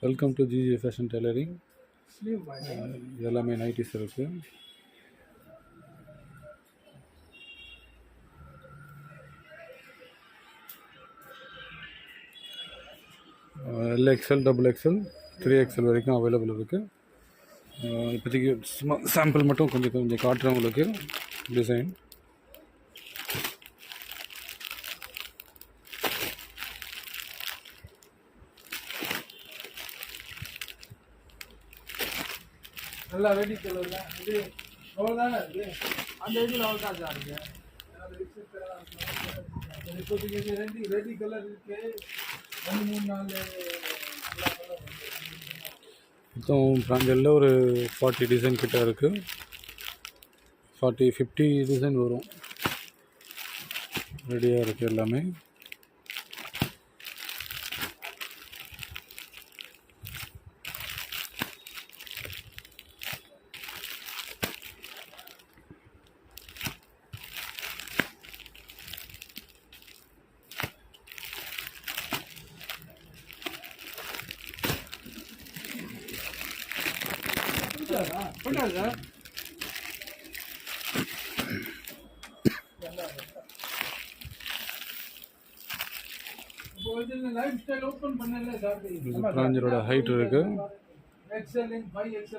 Welcome to GJ fashion tailoring. எல்லாமே nighties இருக்குது. L XL, double XL, 3XL வரைக்கும் available இருக்குது. இப்போதைக்கு சும்மா சாம்பிள் மட்டும் கொஞ்சம் காட்டுறேன் உங்களுக்கு. டிசைன் நல்லா ரெடி கலர்ல இது அவ்வளோதானே இருக்குது. அந்த இதில் அவ்வளோதான் சார் இருக்குது. இப்போதைக்கு ரெடி கலர் இருக்குது. 2-3-4 மொத்தம் பிராஞ்சலில் ஒரு 40 டிசைன் கிட்ட இருக்குது. 40-50 டிசைன் வரும். ரெடியாக இருக்குது எல்லாமே. பண்ணாது சார். இப்போ வந்து லைஃப் ஸ்டைல் ஓப்பன் பண்ணல சார். பிராஞ்சலோட ஹைட் இருக்குது. XL 5XL